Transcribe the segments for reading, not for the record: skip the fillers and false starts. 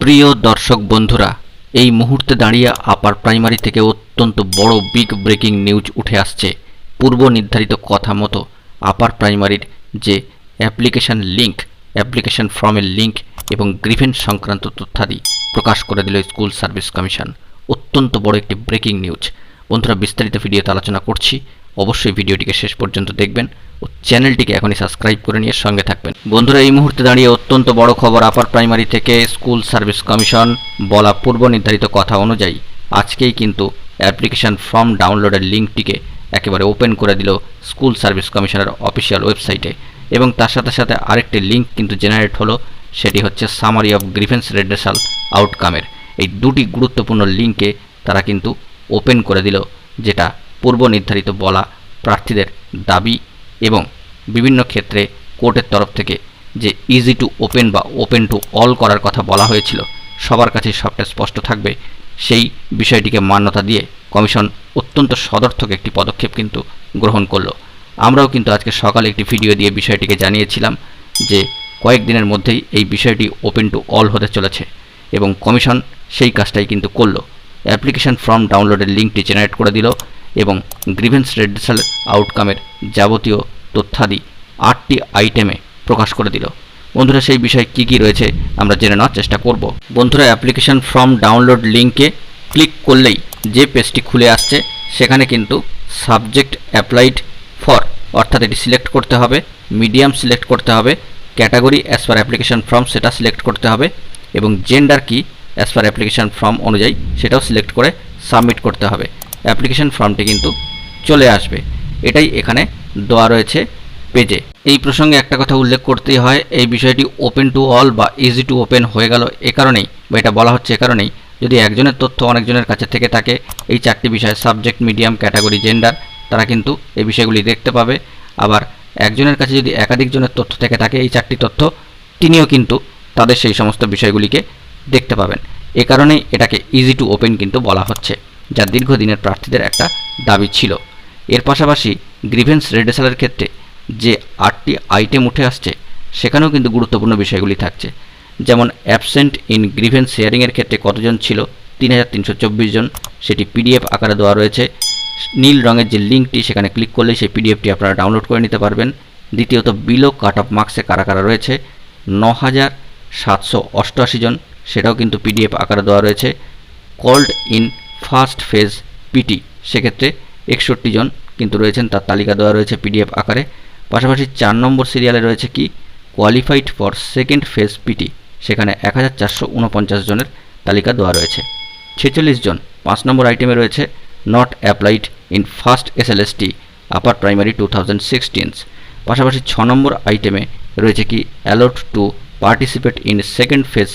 প্রিয় দর্শক বন্ধুরা, এই মুহূর্তে দাঁড়িয়ে আপার প্রাইমারি থেকে অত্যন্ত বড় বিগ ব্রেকিং নিউজ উঠে আসছে। পূর্ব নির্ধারিত কথা মতো আপার প্রাইমারির যে অ্যাপ্লিকেশন ফর্মের লিঙ্ক এবং গ্রিভেন্স সংক্রান্ত তথ্যাদি প্রকাশ করে দিল স্কুল সার্ভিস কমিশন। অত্যন্ত বড় একটি ব্রেকিং নিউজ। বন্ধুরা, বিস্তারিত ভিডিওতে আলোচনা করছি, অবশ্যই ভিডিওটিকে শেষ পর্যন্ত দেখবেন ও চ্যানেলটিকে এখনই সাবস্ক্রাইব করে নিয়ে সঙ্গে থাকবেন। বন্ধুরা, এই মুহূর্তে দাঁড়িয়ে অত্যন্ত বড় খবর। আপার প্রাইমারি থেকে স্কুল সার্ভিস কমিশন বলা পূর্ব নির্ধারিত কথা অনুযায়ী আজকেই কিন্তু অ্যাপ্লিকেশন ফর্ম ডাউনলোডের লিঙ্কটিকে একেবারে ওপেন করে দিল স্কুল সার্ভিস কমিশনের অফিসিয়াল ওয়েবসাইটে। এবং তার সাথে সাথে আরেকটি লিঙ্ক কিন্তু জেনারেট হলো, সেটি হচ্ছে সামারি অফ গ্রিভেন্স রেড্রেসাল আউটকামের। এই দুটি গুরুত্বপূর্ণ লিঙ্কে তারা কিন্তু ওপেন করে দিল, যেটা পূর্ব নির্ধারিত বলা প্রার্থীদের দাবি এবং বিভিন্ন ক্ষেত্রে কোর্টের তরফ থেকে যে ইজি টু ওপেন বা ওপেন টু অল করার কথা বলা হয়েছিল, সবার কাছে সবটা স্পষ্ট থাকবে, সেই বিষয়টিকে মান্যতা দিয়ে কমিশন অত্যন্ত সদর্থক একটি পদক্ষেপ কিন্তু গ্রহণ করলো। আমরাও কিন্তু আজকে সকালে একটি ভিডিও দিয়ে বিষয়টিকে জানিয়েছিলাম যে কয়েকদিনের মধ্যেই এই বিষয়টি ওপেন টু অল হতে চলেছে এবং কমিশন সেই কাজটাই কিন্তু করলো। অ্যাপ্লিকেশন ফর্ম ডাউনলোডের লিঙ্কটি জেনারেট করে দিল এবং গ্রিভেন্স রেড্রেসাল আউটকামের যাবতীয় তথ্যাদি 8টি আইটেমে প্রকাশ করে দিল। বন্ধুরা, সেই বিষয়ে কী কী রয়েছে আমরা জেনে নেওয়ার চেষ্টা করব। বন্ধুরা, অ্যাপ্লিকেশন ফর্ম ডাউনলোড লিঙ্কে ক্লিক করলেই যে পেজটি খুলে আসছে, সেখানে কিন্তু সাবজেক্ট অ্যাপ্লাইড ফর অর্থাৎ এটি সিলেক্ট করতে হবে, মিডিয়াম সিলেক্ট করতে হবে, category as per application form সেটা সিলেক্ট করতে হবে এবং জেন্ডার কি অ্যাজ পার অ্যাপ্লিকেশন ফর্ম অনুযায়ী সেটাও সিলেক্ট করে সাবমিট করতে হবে। অ্যাপ্লিকেশন ফর্মটি কিন্তু চলে আসবে, এটাই এখানে দেওয়া রয়েছে পেজে। এই প্রসঙ্গে একটা কথা উল্লেখ করতেই হয়, এই বিষয়টি ওপেন টু অল বা ইজি টু ওপেন হয়ে গেল এ কারণেই, বা এটা বলা হচ্ছে এ কারণেই, যদি একজনের তথ্য অনেকজনের কাছে থেকে থাকে, এই 4টি বিষয় সাবজেক্ট, মিডিয়াম, ক্যাটাগরি, জেন্ডার, তারা কিন্তু এই বিষয়গুলি দেখতে পাবে। আবার একজনের কাছে যদি একাধিক জনের তথ্য থেকে থাকে, এই 4টি তথ্য তিনিও কিন্তু তাদের সেই সমস্ত বিষয়গুলিকে দেখতে পাবেন। এ কারণেই এটাকে ইজি টু ওপেন কিন্তু বলা হচ্ছে, যা দীর্ঘদিনের প্রার্থীদের একটা দাবি ছিল। এর পাশাপাশি গ্রিভেন্স রেড্রেসালের ক্ষেত্রে যে 8টি আইটেম উঠে আসছে, সেখানেও কিন্তু গুরুত্বপূর্ণ বিষয়গুলি থাকছে। যেমন অ্যাবসেন্ট ইন গ্রিভেন্স হিয়ারিংয়ের ক্ষেত্রে কতজন ছিল, 3324 জন, সেটি পিডিএফ আকারে দেওয়া রয়েছে। নীল রঙের যে লিঙ্কটি, সেখানে ক্লিক করলে সেই পিডিএফটি আপনারা ডাউনলোড করে নিতে পারবেন। দ্বিতীয়ত বিলো কাট অফ মার্কসে কারা কারা রয়েছে, 9788 জন, সেটাও কিন্তু পিডিএফ আকারে দেওয়া রয়েছে। Called in first phase PT, সেক্ষেত্রে 61 জন কিন্তু রয়েছেন, তার তালিকা দেওয়া রয়েছে পিডিএফ আকারে। পাশাপাশি 4 নম্বর সিরিয়ালে রয়েছে কি qualified for second phase PT, সেখানে 1449 জনের তালিকা দেওয়া রয়েছে। 46 জন 5 নম্বর আইটেমে রয়েছে not applied in first SLST upper primary 2016। পাশাপাশি 6 নম্বর আইটেমে রয়েছে কি allot to participate in second phase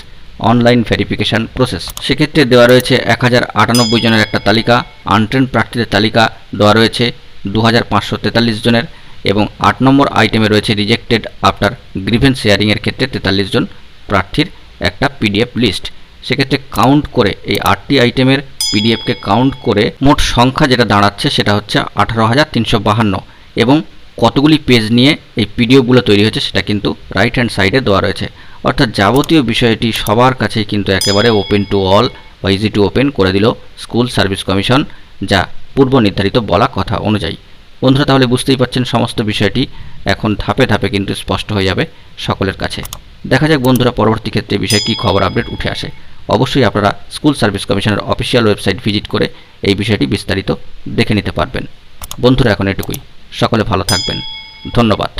online verification process, সেক্ষেত্রে দেওয়া রয়েছে 1098 জনের একটা তালিকা। আনট্রেন্ড প্রার্থীদের তালিকা দেওয়া রয়েছে 2543 জনের এবং 8 নম্বর আইটেমে রয়েছে রিজেক্টেড আফটার গ্রিভেন্স হিয়ারিংয়ের ক্ষেত্রে 43 জন প্রার্থীর একটা পিডিএফ লিস্ট। সেক্ষেত্রে কাউন্ট করে এই 8টি আইটেমের পিডিএফকে কাউন্ট করে মোট সংখ্যা যেটা দাঁড়াচ্ছে, সেটা হচ্ছে 18,352 এবং কতগুলি পেজ নিয়ে এই পিডিএফগুলো তৈরি হয়েছে সেটা কিন্তু রাইট হ্যান্ড সাইডে দেওয়া রয়েছে। অর্থাৎ যাবতীয় বিষয়টি সবার কাছেই কিন্তু একেবারে ওপেন টু অল বা ইজি টু ওপেন করে দিল স্কুল সার্ভিস কমিশন, যা পূর্ব নির্ধারিত বলা কথা অনুযায়ী। বন্ধুরা, তাহলে বুঝতেই পারছেন সমস্ত বিষয়টি এখন ধাপে ধাপে কিন্তু স্পষ্ট হয়ে যাবে সকলের কাছে। দেখা যাক বন্ধুরা, পরবর্তী ক্ষেত্রে বিষয়ে কী খবর আপডেট উঠে আসে। অবশ্যই আপনারা স্কুল সার্ভিস কমিশনের অফিসিয়াল ওয়েবসাইট ভিজিট করে এই বিষয়টি বিস্তারিত দেখে নিতে পারবেন। বন্ধুরা, এখন এটুকুই। সকলে ভালো থাকবেন। ধন্যবাদ।